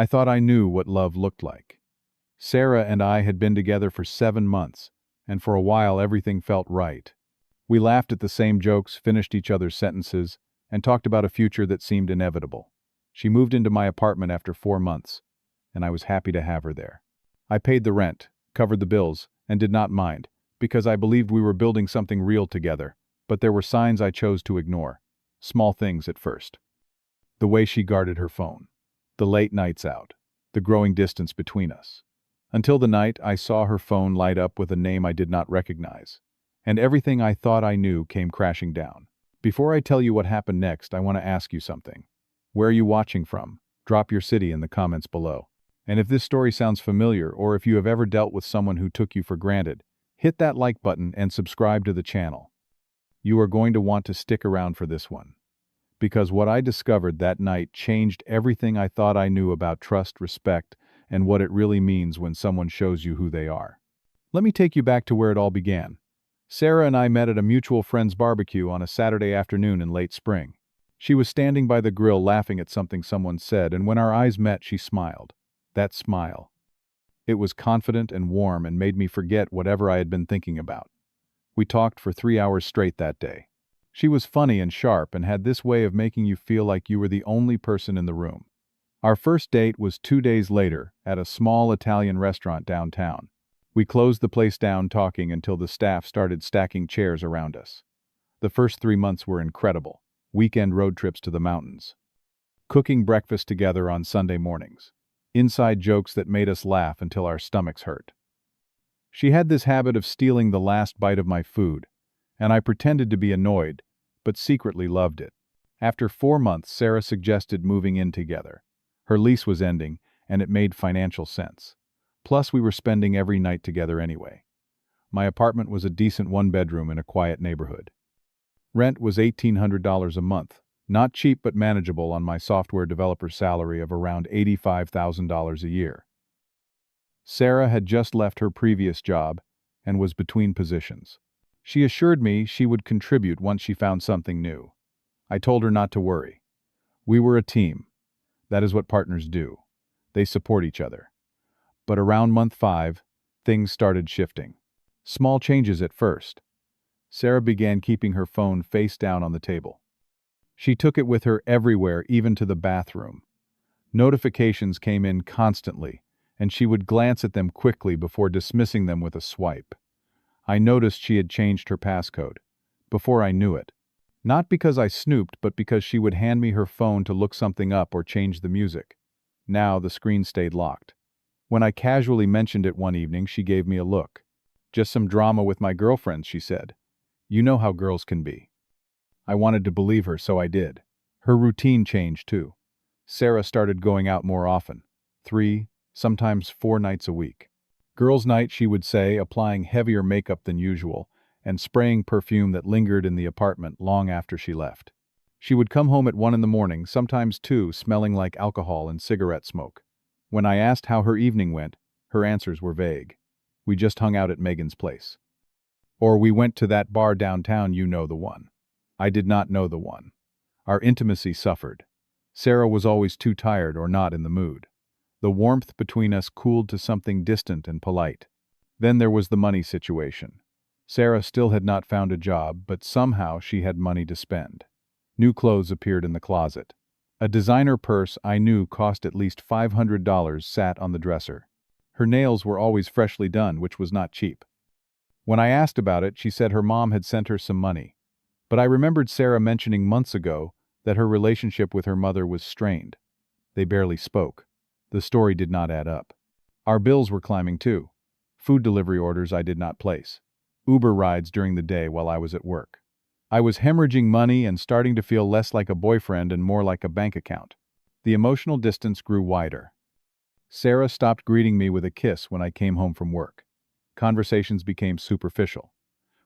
I thought I knew what love looked like. Sarah and I had been together for 7 months, and for a while everything felt right. We laughed at the same jokes, finished each other's sentences, and talked about a future that seemed inevitable. She moved into my apartment after 4 months, and I was happy to have her there. I paid the rent, covered the bills, and did not mind, because I believed we were building something real together, but there were signs I chose to ignore. Small things at first. The way she guarded her phone. The late nights out. The growing distance between us. Until the night I saw her phone light up with a name I did not recognize. And everything I thought I knew came crashing down. Before I tell you what happened next, I want to ask you something. Where are you watching from? Drop your city in the comments below. And if this story sounds familiar, or if you have ever dealt with someone who took you for granted, hit that like button and subscribe to the channel. You are going to want to stick around for this one. Because what I discovered that night changed everything I thought I knew about trust, respect, and what it really means when someone shows you who they are. Let me take you back to where it all began. Sarah and I met at a mutual friend's barbecue on a Saturday afternoon in late spring. She was standing by the grill laughing at something someone said, and when our eyes met, she smiled. That smile. It was confident and warm and made me forget whatever I had been thinking about. We talked for 3 hours straight that day. She was funny and sharp and had this way of making you feel like you were the only person in the room. Our first date was 2 days later at a small Italian restaurant downtown. We closed the place down talking until the staff started stacking chairs around us. The first 3 months were incredible. Weekend road trips to the mountains. Cooking breakfast together on Sunday mornings. Inside jokes that made us laugh until our stomachs hurt. She had this habit of stealing the last bite of my food, and I pretended to be annoyed, but secretly loved it. After 4 months, Sarah suggested moving in together. Her lease was ending, and it made financial sense. Plus, we were spending every night together anyway. My apartment was a decent one-bedroom in a quiet neighborhood. Rent was $1,800 a month. Not cheap but manageable on my software developer salary of around $85,000 a year. Sarah had just left her previous job and was between positions. She assured me she would contribute once she found something new. I told her not to worry. We were a team. That is what partners do. They support each other. But around month 5, things started shifting. Small changes at first. Sarah began keeping her phone face down on the table. She took it with her everywhere, even to the bathroom. Notifications came in constantly, and she would glance at them quickly before dismissing them with a swipe. I noticed she had changed her passcode. Before I knew it. Not because I snooped, but because she would hand me her phone to look something up or change the music. Now the screen stayed locked. When I casually mentioned it one evening, she gave me a look. Just some drama with my girlfriends, she said. You know how girls can be. I wanted to believe her, so I did. Her routine changed too. Sarah started going out more often. 3, sometimes 4 nights a week. Girls' night, she would say, applying heavier makeup than usual, and spraying perfume that lingered in the apartment long after she left. She would come home at 1 in the morning, sometimes 2, smelling like alcohol and cigarette smoke. When I asked how her evening went, her answers were vague. We just hung out at Megan's place. Or we went to that bar downtown, you know the one. I did not know the one. Our intimacy suffered. Sarah was always too tired or not in the mood. The warmth between us cooled to something distant and polite. Then there was the money situation. Sarah still had not found a job, but somehow she had money to spend. New clothes appeared in the closet. A designer purse I knew cost at least $500 sat on the dresser. Her nails were always freshly done, which was not cheap. When I asked about it, she said her mom had sent her some money. But I remembered Sarah mentioning months ago that her relationship with her mother was strained. They barely spoke. The story did not add up. Our bills were climbing too. Food delivery orders I did not place. Uber rides during the day while I was at work. I was hemorrhaging money and starting to feel less like a boyfriend and more like a bank account. The emotional distance grew wider. Sarah stopped greeting me with a kiss when I came home from work. Conversations became superficial.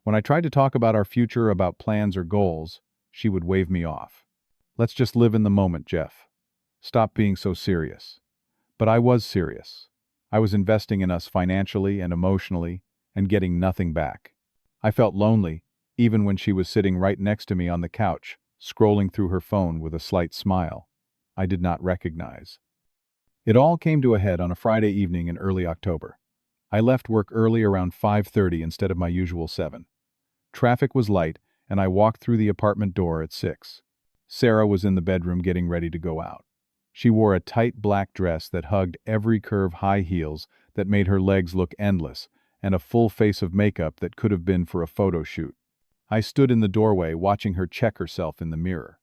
When I tried to talk about our future, about plans or goals, she would wave me off. Let's just live in the moment, Jeff. Stop being so serious. But I was serious. I was investing in us financially and emotionally and getting nothing back. I felt lonely, even when she was sitting right next to me on the couch, scrolling through her phone with a slight smile I did not recognize. It all came to a head on a Friday evening in early October. I left work early around 5:30 instead of my usual 7. Traffic was light, and I walked through the apartment door at 6. Sarah was in the bedroom getting ready to go out. She wore a tight black dress that hugged every curve, high heels that made her legs look endless, and a full face of makeup that could have been for a photo shoot. I stood in the doorway watching her check herself in the mirror.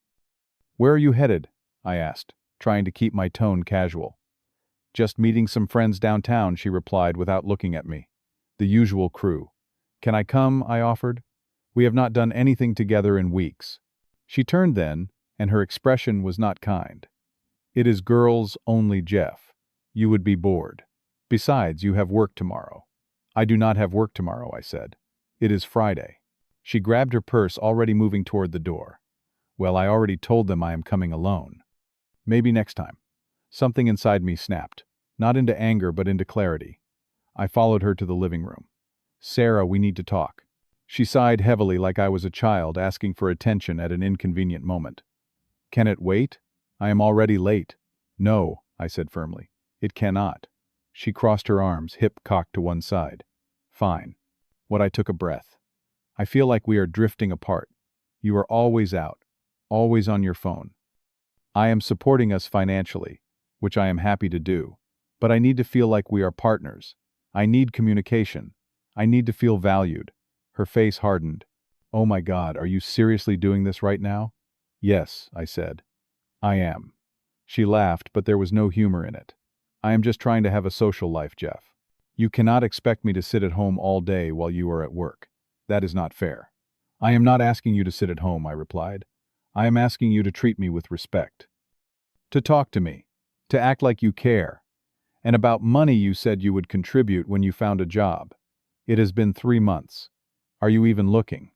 "Where are you headed?" I asked, trying to keep my tone casual. "Just meeting some friends downtown," she replied without looking at me. "The usual crew." "Can I come?" I offered. "We have not done anything together in weeks." She turned then, and her expression was not kind. "It is girls only, Jeff. You would be bored. Besides, you have work tomorrow." "I do not have work tomorrow," I said. "It is Friday." She grabbed her purse, already moving toward the door. "Well, I already told them I am coming alone." "Maybe next time." Something inside me snapped, not into anger but into clarity. I followed her to the living room. "Sarah, we need to talk." She sighed heavily like I was a child asking for attention at an inconvenient moment. "Can it wait? I am already late." "No," I said firmly. "It cannot." She crossed her arms, hip cocked to one side. "Fine." I took a breath. "I feel like we are drifting apart. You are always out, always on your phone. I am supporting us financially, which I am happy to do, but I need to feel like we are partners. I need communication. I need to feel valued." Her face hardened. "Oh my God, are you seriously doing this right now?" "Yes," I said. "I am." She laughed, but there was no humor in it. "I am just trying to have a social life, Jeff. You cannot expect me to sit at home all day while you are at work. That is not fair." "I am not asking you to sit at home," I replied. "I am asking you to treat me with respect. To talk to me. To act like you care. And about money, you said you would contribute when you found a job. It has been 3 months. Are you even looking?"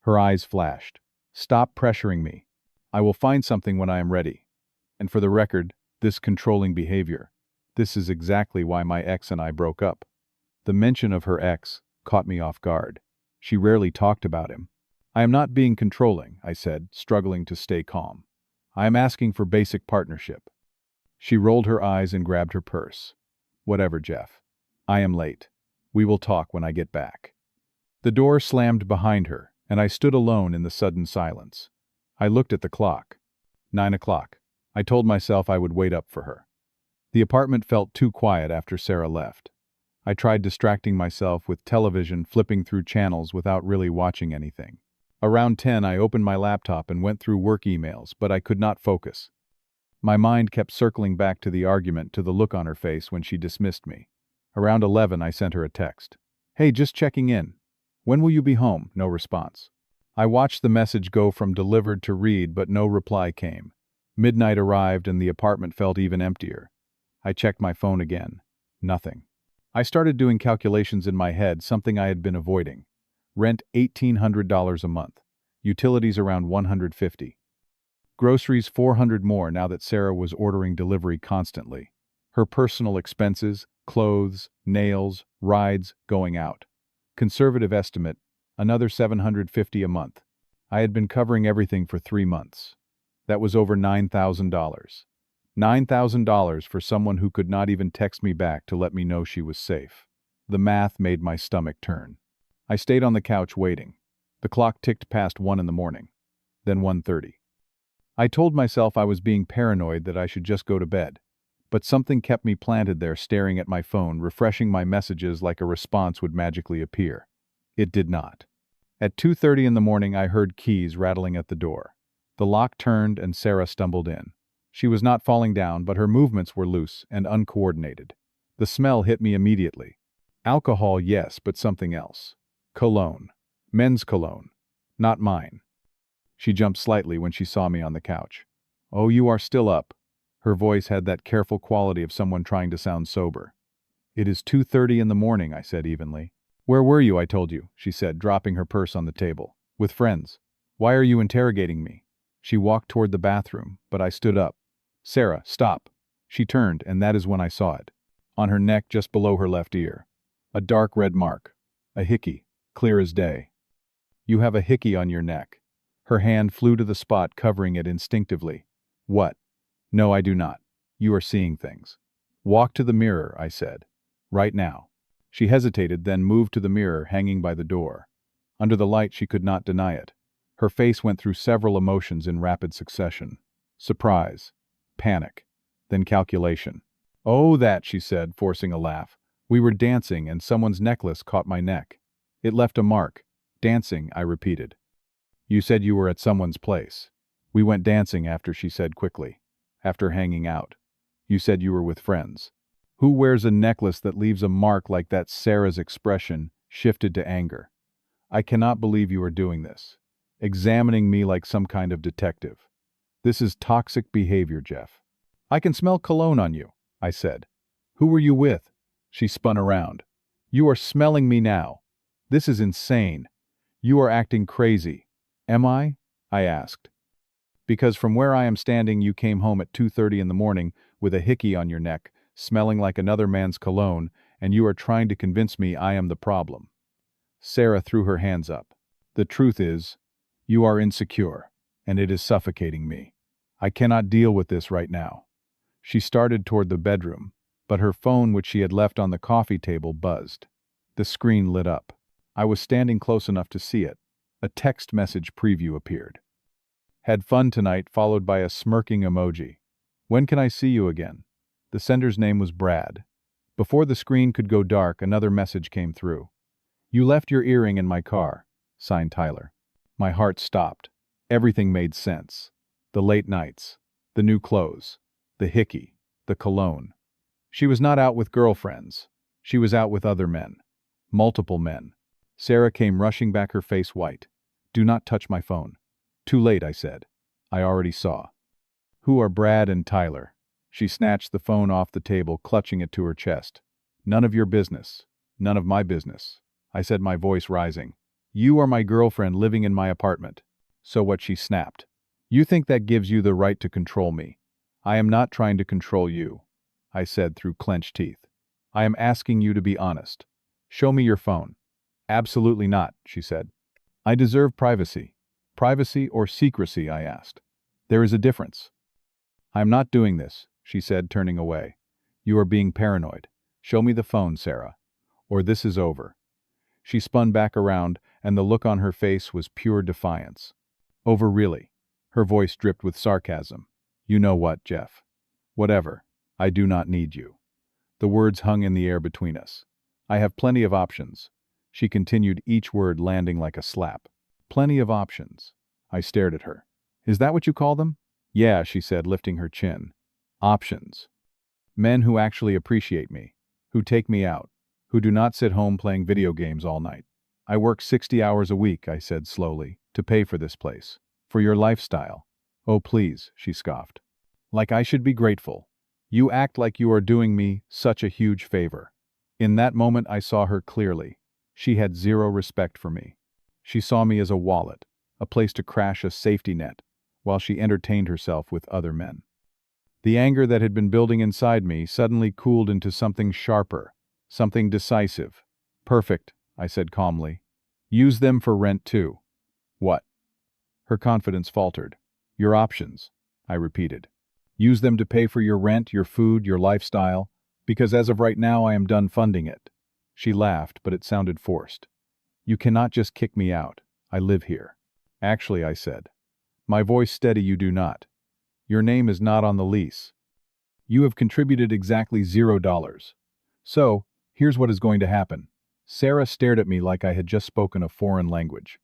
Her eyes flashed. "Stop pressuring me. I will find something when I am ready. And for the record, this controlling behavior. This is exactly why my ex and I broke up." The mention of her ex caught me off guard. She rarely talked about him. "I am not being controlling," I said, struggling to stay calm. "I am asking for basic partnership." She rolled her eyes and grabbed her purse. "Whatever, Jeff. I am late. We will talk when I get back." The door slammed behind her, and I stood alone in the sudden silence. I looked at the clock. 9 o'clock. I told myself I would wait up for her. The apartment felt too quiet after Sarah left. I tried distracting myself with television, flipping through channels without really watching anything. Around 10, I opened my laptop and went through work emails, but I could not focus. My mind kept circling back to the argument, to the look on her face when she dismissed me. Around 11, I sent her a text. "Hey, just checking in. When will you be home?" No response. I watched the message go from delivered to read, but no reply came. Midnight arrived and the apartment felt even emptier. I checked my phone again. Nothing. I started doing calculations in my head, something I had been avoiding. Rent $1,800 a month. Utilities around $150. Groceries $400 more now that Sarah was ordering delivery constantly. Her personal expenses, clothes, nails, rides, going out. Conservative estimate, another $750 a month. I had been covering everything for 3 months. That was over $9,000. $9,000 for someone who could not even text me back to let me know she was safe. The math made my stomach turn. I stayed on the couch waiting. The clock ticked past 1 in the morning. Then 1:30. I told myself I was being paranoid, that I should just go to bed. But something kept me planted there, staring at my phone, refreshing my messages like a response would magically appear. It did not. At 2:30 in the morning, I heard keys rattling at the door. The lock turned and Sarah stumbled in. She was not falling down, but her movements were loose and uncoordinated. The smell hit me immediately. Alcohol, yes, but something else. Cologne. Men's cologne. Not mine. She jumped slightly when she saw me on the couch. "Oh, you are still up." Her voice had that careful quality of someone trying to sound sober. "It is 2:30 in the morning," I said evenly. "Where were you, I told you," she said, dropping her purse on the table. "With friends. Why are you interrogating me?" She walked toward the bathroom, but I stood up. "Sarah, stop." She turned, and that is when I saw it. On her neck, just below her left ear. A dark red mark. A hickey. Clear as day. "You have a hickey on your neck." Her hand flew to the spot, covering it instinctively. "What?" "No, I do not. You are seeing things." Walk to the mirror, I said. Right now. She hesitated, then moved to the mirror hanging by the door. Under the light, she could not deny it. Her face went through several emotions in rapid succession. Surprise, panic, then calculation. Oh, that, she said, forcing a laugh. We were dancing and someone's necklace caught my neck. It left a mark. Dancing, I repeated. You said you were at someone's place. We went dancing after, she said quickly. After hanging out. You said you were with friends. Who wears a necklace that leaves a mark like that? Sarah's expression shifted to anger. I cannot believe you are doing this. Examining me like some kind of detective. This is toxic behavior, Jeff. I can smell cologne on you, I said. Who were you with? She spun around. You are smelling me now. This is insane. You are acting crazy. Am I? I asked. Because from where I am standing, you came home at 2:30 in the morning with a hickey on your neck, smelling like another man's cologne, and you are trying to convince me I am the problem. Sarah threw her hands up. The truth is, you are insecure, and it is suffocating me. I cannot deal with this right now. She started toward the bedroom, but her phone, which she had left on the coffee table, buzzed. The screen lit up. I was standing close enough to see it. A text message preview appeared. Had fun tonight, followed by a smirking emoji. When can I see you again? The sender's name was Brad. Before the screen could go dark, another message came through. You left your earring in my car, signed Tyler. My heart stopped. Everything made sense. The late nights, the new clothes, the hickey, the cologne. She was not out with girlfriends. She was out with other men. Multiple men. Sarah came rushing back, her face white. Do not touch my phone. Too late, I said. I already saw. Who are Brad and Tyler? She snatched the phone off the table, clutching it to her chest. None of your business. None of my business, I said, my voice rising. You are my girlfriend living in my apartment. So what? She snapped. You think that gives you the right to control me. I am not trying to control you, I said through clenched teeth. I am asking you to be honest. Show me your phone. Absolutely not, she said. I deserve privacy. Privacy or secrecy, I asked. There is a difference. I am not doing this, she said, turning away. You are being paranoid. Show me the phone, Sarah, or this is over. She spun back around, and the look on her face was pure defiance. Over, really? Her voice dripped with sarcasm. You know what, Jeff? Whatever. I do not need you. The words hung in the air between us. I have plenty of options. She continued, each word landing like a slap. Plenty of options. I stared at her. Is that what you call them? Yeah, she said, lifting her chin. Options. Men who actually appreciate me, who take me out, who do not sit home playing video games all night. I work 60 hours a week, I said slowly, to pay for this place. For your lifestyle. Oh, please, she scoffed. Like I should be grateful. You act like you are doing me such a huge favor. In that moment, I saw her clearly. She had zero respect for me. She saw me as a wallet, a place to crash, a safety net, while she entertained herself with other men. The anger that had been building inside me suddenly cooled into something sharper, something decisive. Perfect, I said calmly. Use them for rent too. What? Her confidence faltered. Your options, I repeated. Use them to pay for your rent, your food, your lifestyle, because as of right now I am done funding it. She laughed, but it sounded forced. You cannot just kick me out. I live here. Actually, I said. My voice steady, you do not. Your name is not on the lease. You have contributed exactly $0. So, here's what is going to happen. Sarah stared at me like I had just spoken a foreign language.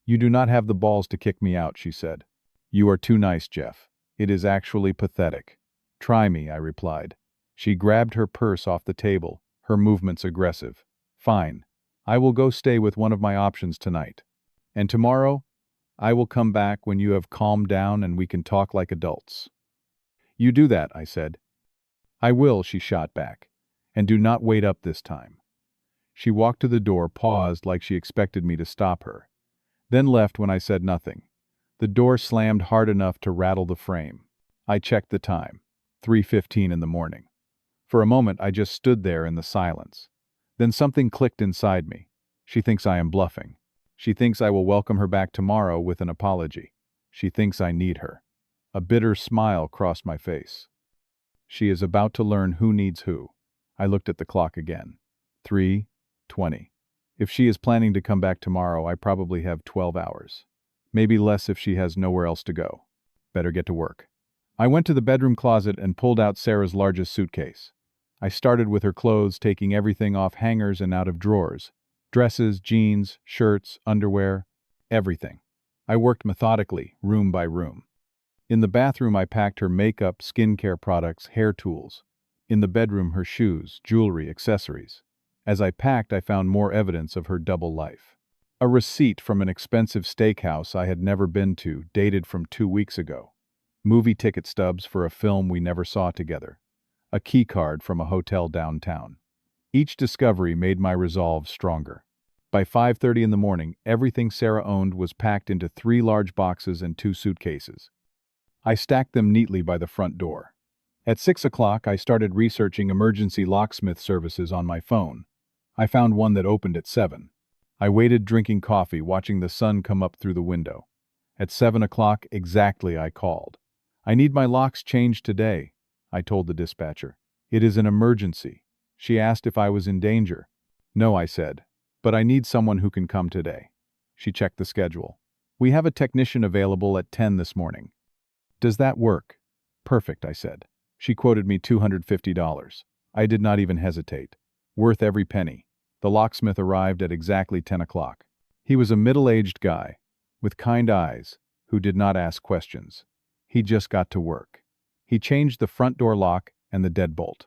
You do not have the balls to kick me out, she said. You are too nice, Jeff. It is actually pathetic. Try me, I replied. She grabbed her purse off the table, her movements aggressive. Fine. I will go stay with one of my options tonight. And tomorrow, I will come back when you have calmed down and we can talk like adults. You do that, I said. I will, she shot back. And do not wait up this time. She walked to the door, paused like she expected me to stop her, then left when I said nothing. The door slammed hard enough to rattle the frame. I checked the time. 3:15 in the morning. For a moment, I just stood there in the silence. Then something clicked inside me. She thinks I am bluffing. She thinks I will welcome her back tomorrow with an apology. She thinks I need her. A bitter smile crossed my face. She is about to learn who needs who. I looked at the clock again. 3:20. If she is planning to come back tomorrow, I probably have 12 hours. Maybe less if she has nowhere else to go. Better get to work. I went to the bedroom closet and pulled out Sarah's largest suitcase. I started with her clothes, taking everything off hangers and out of drawers. Dresses, jeans, shirts, underwear, everything. I worked methodically, room by room. In the bathroom, I packed her makeup, skincare products, hair tools. In the bedroom, her shoes, jewelry, accessories. As I packed, I found more evidence of her double life. A receipt from an expensive steakhouse I had never been to, dated from 2 weeks ago. Movie ticket stubs for a film we never saw together. A key card from a hotel downtown. Each discovery made my resolve stronger. By 5:30 in the morning, everything Sarah owned was packed into 3 large boxes and 2 suitcases. I stacked them neatly by the front door. At 6 o'clock, I started researching emergency locksmith services on my phone. I found one that opened at 7. I waited drinking coffee, watching the sun come up through the window. At 7 o'clock exactly, I called. "I need my locks changed today," I told the dispatcher. "It is an emergency." She asked if I was in danger. "No," I said, "but I need someone who can come today." She checked the schedule. "We have a technician available at 10 this morning. Does that work?" "Perfect," I said. She quoted me $250. I did not even hesitate. Worth every penny. The locksmith arrived at exactly 10 o'clock. He was a middle-aged guy, with kind eyes, who did not ask questions. He just got to work. He changed the front door lock and the deadbolt.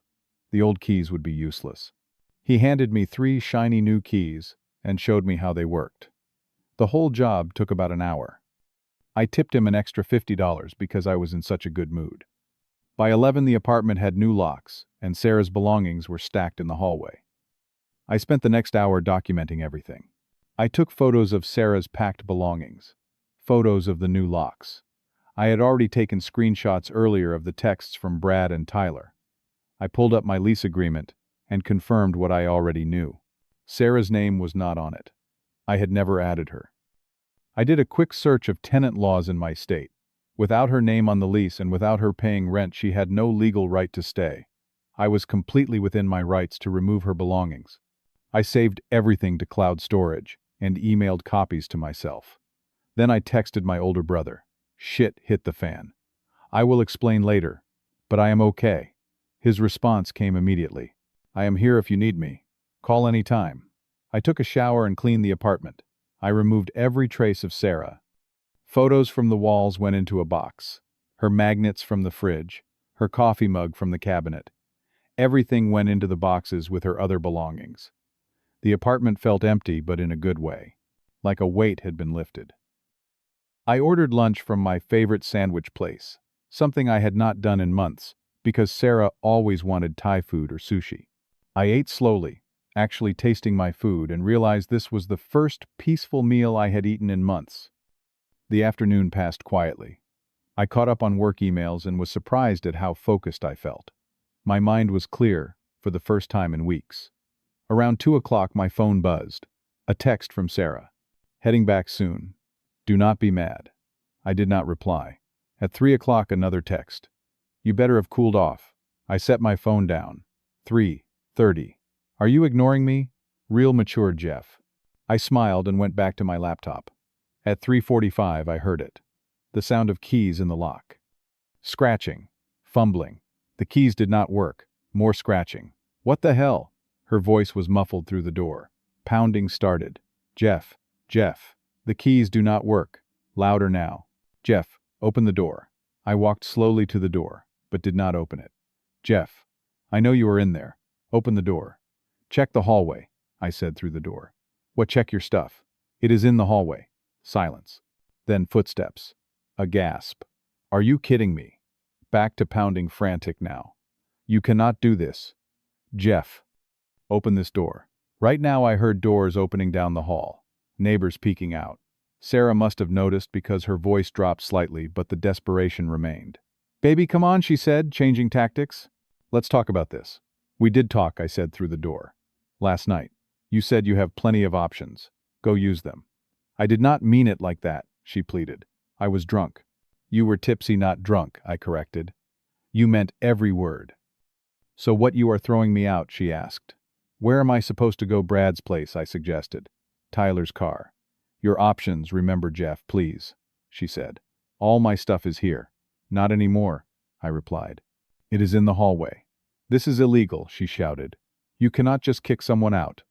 The old keys would be useless. He handed me 3 shiny new keys and showed me how they worked. The whole job took about an hour. I tipped him an extra $50 because I was in such a good mood. By 11, the apartment had new locks, and Sarah's belongings were stacked in the hallway. I spent the next hour documenting everything. I took photos of Sarah's packed belongings, photos of the new locks. I had already taken screenshots earlier of the texts from Brad and Tyler. I pulled up my lease agreement and confirmed what I already knew. Sarah's name was not on it. I had never added her. I did a quick search of tenant laws in my state. Without her name on the lease and without her paying rent, she had no legal right to stay. I was completely within my rights to remove her belongings. I saved everything to cloud storage and emailed copies to myself. Then I texted my older brother. Shit hit the fan. "I will explain later, but I am okay." His response came immediately. "I am here if you need me. Call any time." I took a shower and cleaned the apartment. I removed every trace of Sarah. Photos from the walls went into a box. Her magnets from the fridge. Her coffee mug from the cabinet. Everything went into the boxes with her other belongings. The apartment felt empty, but in a good way. Like a weight had been lifted. I ordered lunch from my favorite sandwich place, something I had not done in months, because Sarah always wanted Thai food or sushi. I ate slowly, actually tasting my food, and realized this was the first peaceful meal I had eaten in months. The afternoon passed quietly. I caught up on work emails and was surprised at how focused I felt. My mind was clear for the first time in weeks. Around 2 o'clock, my phone buzzed. A text from Sarah. "Heading back soon. Do not be mad." I did not reply. At 3 o'clock, another text. "You better have cooled off." I set my phone down. 3:30. "Are you ignoring me? Real mature, Jeff." I smiled and went back to my laptop. At 3:45, I heard it. The sound of keys in the lock. Scratching. Fumbling. The keys did not work. More scratching. "What the hell?" Her voice was muffled through the door. Pounding started. Jeff. The keys do not work." Louder now. "Jeff, open the door." I walked slowly to the door, but did not open it. "Jeff, I know you are in there. Open the door." "Check the hallway," I said through the door. "What, check your stuff?" "It is in the hallway." Silence. Then footsteps. A gasp. "Are you kidding me?" Back to pounding, frantic now. "You cannot do this." "Jeff, open this door." Right now I heard doors opening down the hall. Neighbors peeking out. Sarah must have noticed because her voice dropped slightly, but the desperation remained. "Baby, come on," she said, changing tactics. "Let's talk about this." "We did talk," I said through the door. "Last night. You said you have plenty of options. Go use them." "I did not mean it like that," she pleaded. "I was drunk." "You were tipsy, not drunk," I corrected. You meant every word. So what you are throwing me out, she asked. Where am I supposed to go? Brad's place, I suggested. Tyler's car. Your options, remember, Jeff, please, she said. All my stuff is here. Not anymore, I replied. It is in the hallway. This is illegal, she shouted. You cannot just kick someone out.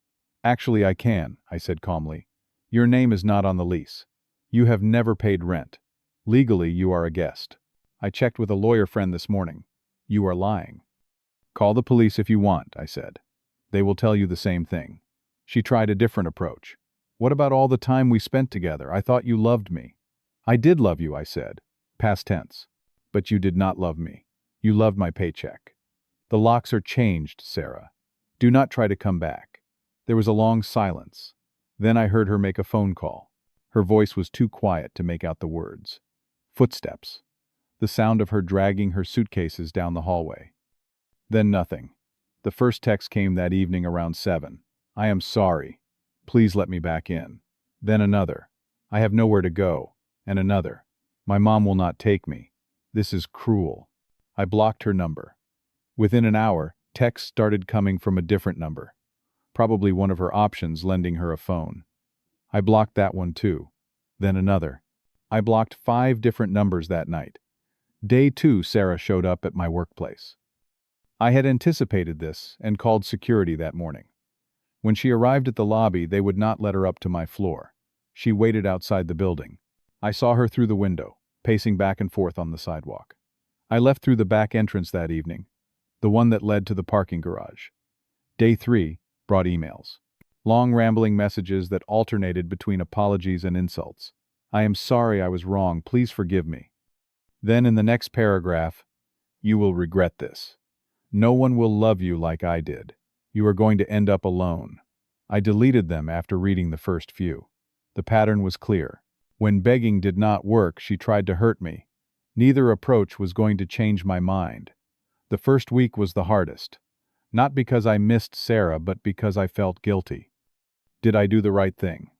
Actually, I can, I said calmly. Your name is not on the lease. You have never paid rent. Legally, you are a guest. I checked with a lawyer friend this morning. You are lying. Call the police if you want, I said. They will tell you the same thing. She tried a different approach. What about all the time we spent together? I thought you loved me. I did love you, I said. Past tense. But you did not love me. You loved my paycheck. The locks are changed, Sarah. Do not try to come back. There was a long silence. Then I heard her make a phone call. Her voice was too quiet to make out the words. Footsteps. The sound of her dragging her suitcases down the hallway. Then nothing. The first text came that evening around 7. I am sorry. Please let me back in. Then another. I have nowhere to go. And another. My mom will not take me. This is cruel. I blocked her number. Within an hour, texts started coming from a different number. Probably one of her options lending her a phone. I blocked that one too. Then another. I blocked 5 different numbers that night. Day 2, Sarah showed up at my workplace. I had anticipated this and called security that morning. When she arrived at the lobby, they would not let her up to my floor. She waited outside the building. I saw her through the window, pacing back and forth on the sidewalk. I left through the back entrance that evening, the one that led to the parking garage. Day 3 brought emails. Long rambling messages that alternated between apologies and insults. I am sorry I was wrong, please forgive me. Then in the next paragraph, you will regret this. No one will love you like I did. You are going to end up alone. I deleted them after reading the first few. The pattern was clear. When begging did not work, she tried to hurt me. Neither approach was going to change my mind. The first week was the hardest. Not because I missed Sarah, but because I felt guilty. Did I do the right thing?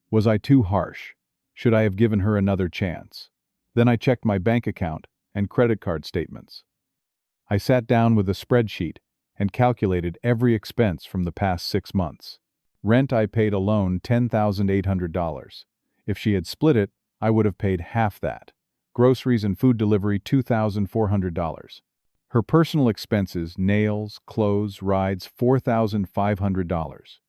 Was I too harsh? Should I have given her another chance? Then I checked my bank account and credit card statements. I sat down with a spreadsheet and calculated every expense from the past 6 months. Rent I paid alone $10,800. If she had split it, I would have paid half that. Groceries and food delivery $2,400. Her personal expenses, nails, clothes, rides $4,500.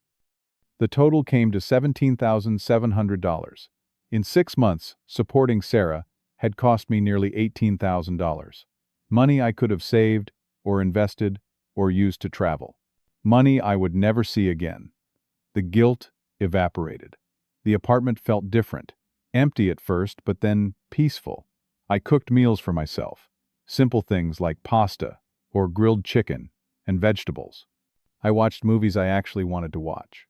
The total came to $17,700. In 6 months, supporting Sarah had cost me nearly $18,000. Money I could have saved, or invested, or used to travel. Money I would never see again. The guilt evaporated. The apartment felt different. Empty at first, but then peaceful. I cooked meals for myself. Simple things like pasta, or grilled chicken, and vegetables. I watched movies I actually wanted to watch.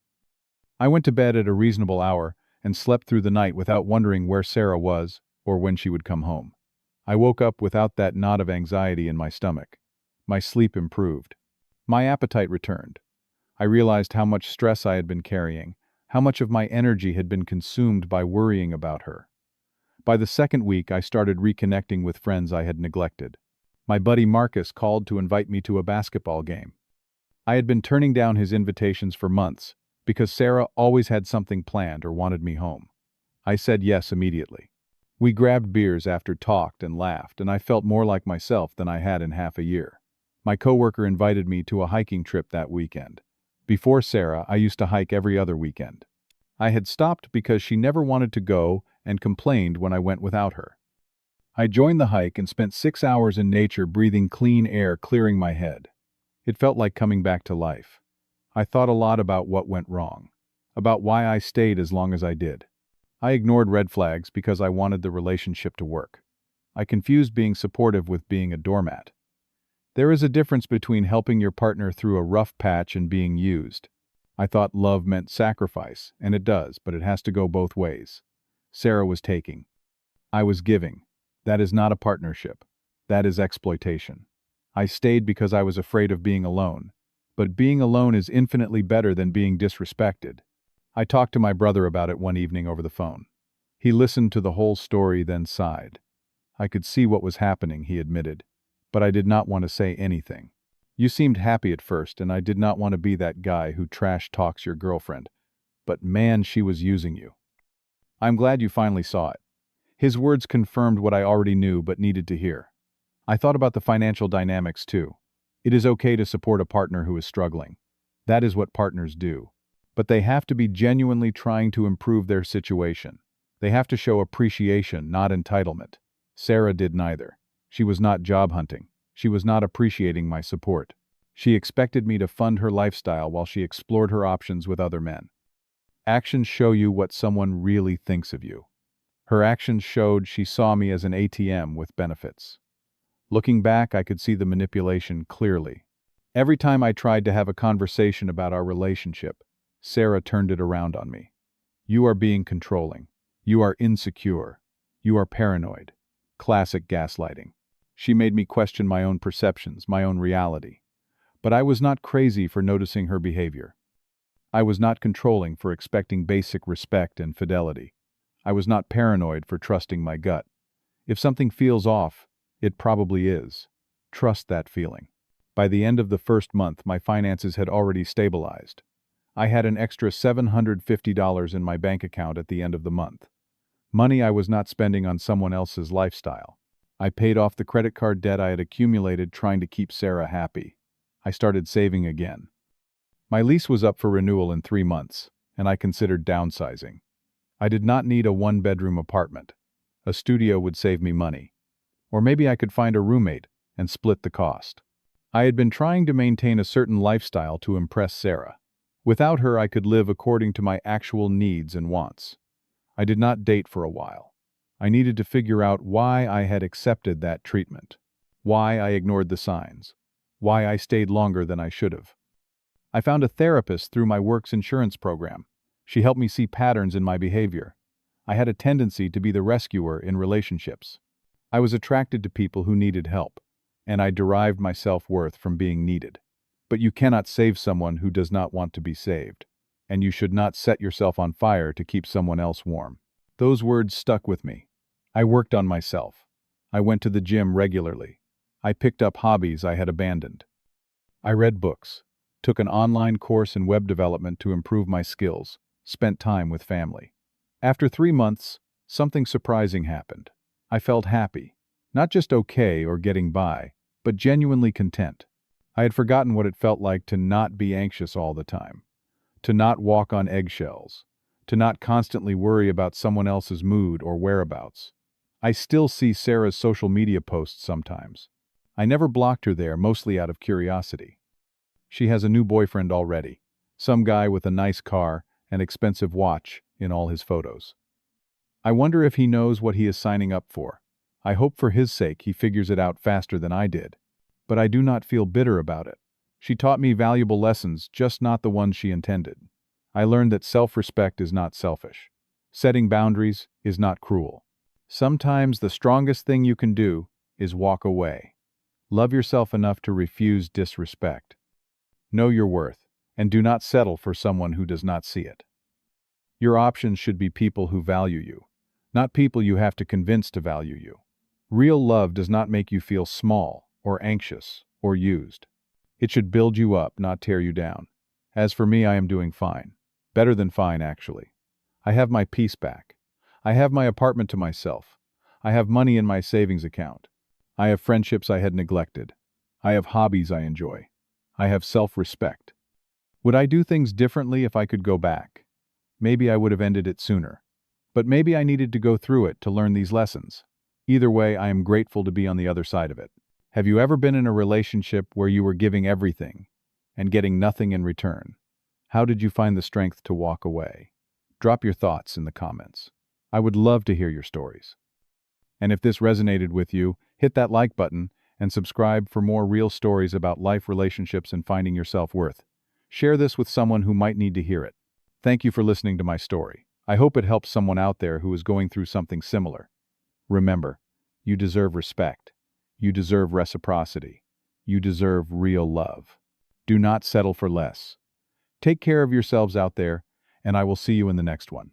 I went to bed at a reasonable hour and slept through the night without wondering where Sarah was or when she would come home. I woke up without that knot of anxiety in my stomach. My sleep improved. My appetite returned. I realized how much stress I had been carrying, how much of my energy had been consumed by worrying about her. By the second week, I started reconnecting with friends I had neglected. My buddy Marcus called to invite me to a basketball game. I had been turning down his invitations for months because Sarah always had something planned or wanted me home. I said yes immediately. We grabbed beers after talked and laughed, and I felt more like myself than I had in half a year. My coworker invited me to a hiking trip that weekend. Before Sarah, I used to hike every other weekend. I had stopped because she never wanted to go and complained when I went without her. I joined the hike and spent 6 hours in nature breathing clean air, clearing my head. It felt like coming back to life. I thought a lot about what went wrong, about why I stayed as long as I did. I ignored red flags because I wanted the relationship to work. I confused being supportive with being a doormat. There is a difference between helping your partner through a rough patch and being used. I thought love meant sacrifice, and it does, but it has to go both ways. Sarah was taking. I was giving. That is not a partnership. That is exploitation. I stayed because I was afraid of being alone. But being alone is infinitely better than being disrespected. I talked to my brother about it one evening over the phone. He listened to the whole story, then sighed. I could see what was happening, he admitted. but I did not want to say anything. You seemed happy at first, and I did not want to be that guy who trash talks your girlfriend. But man, she was using you. I'm glad you finally saw it. His words confirmed what I already knew but needed to hear. I thought about the financial dynamics too. It is okay to support a partner who is struggling. That is what partners do. But they have to be genuinely trying to improve their situation. They have to show appreciation, not entitlement. Sarah did neither. She was not job hunting. She was not appreciating my support. She expected me to fund her lifestyle while she explored her options with other men. Actions show you what someone really thinks of you. Her actions showed she saw me as an ATM with benefits. Looking back, I could see the manipulation clearly. Every time I tried to have a conversation about our relationship, Sarah turned it around on me. You are being controlling. You are insecure. You are paranoid. Classic gaslighting. She made me question my own perceptions, my own reality. But I was not crazy for noticing her behavior. I was not controlling for expecting basic respect and fidelity. I was not paranoid for trusting my gut. If something feels off, it probably is. Trust that feeling. By the end of the first month, my finances had already stabilized. I had an extra $750 in my bank account at the end of the month. Money I was not spending on someone else's lifestyle. I paid off the credit card debt I had accumulated trying to keep Sarah happy. I started saving again. My lease was up for renewal in 3 months, and I considered downsizing. I did not need a one-bedroom apartment. A studio would save me money. Or maybe I could find a roommate and split the cost. I had been trying to maintain a certain lifestyle to impress Sarah. Without her, I could live according to my actual needs and wants. I did not date for a while. I needed to figure out why I had accepted that treatment, why I ignored the signs, why I stayed longer than I should have. I found a therapist through my work's insurance program. She helped me see patterns in my behavior. I had a tendency to be the rescuer in relationships. I was attracted to people who needed help, and I derived my self-worth from being needed. But you cannot save someone who does not want to be saved, and you should not set yourself on fire to keep someone else warm. Those words stuck with me. I worked on myself. I went to the gym regularly. I picked up hobbies I had abandoned. I read books, took an online course in web development to improve my skills, spent time with family. After 3 months, something surprising happened. I felt happy, not just okay or getting by, but genuinely content. I had forgotten what it felt like to not be anxious all the time, to not walk on eggshells, to not constantly worry about someone else's mood or whereabouts. I still see Sarah's social media posts sometimes. I never blocked her there, mostly out of curiosity. She has a new boyfriend already, some guy with a nice car and expensive watch in all his photos. I wonder if he knows what he is signing up for. I hope for his sake he figures it out faster than I did. But I do not feel bitter about it. She taught me valuable lessons, just not the ones she intended. I learned that self-respect is not selfish. Setting boundaries is not cruel. Sometimes the strongest thing you can do is walk away. Love yourself enough to refuse disrespect. Know your worth, and do not settle for someone who does not see it. Your options should be people who value you, not people you have to convince to value you. Real love does not make you feel small, or anxious, or used. It should build you up, not tear you down. As for me, I am doing fine. Better than fine, actually. I have my peace back. I have my apartment to myself. I have money in my savings account. I have friendships I had neglected. I have hobbies I enjoy. I have self-respect. Would I do things differently if I could go back? Maybe I would have ended it sooner. But maybe I needed to go through it to learn these lessons. Either way, I am grateful to be on the other side of it. Have you ever been in a relationship where you were giving everything and getting nothing in return? How did you find the strength to walk away? Drop your thoughts in the comments. I would love to hear your stories. And if this resonated with you, hit that like button and subscribe for more real stories about life, relationships, and finding your self-worth. Share this with someone who might need to hear it. Thank you for listening to my story. I hope it helps someone out there who is going through something similar. Remember, you deserve respect. You deserve reciprocity. You deserve real love. Do not settle for less. Take care of yourselves out there, and I will see you in the next one.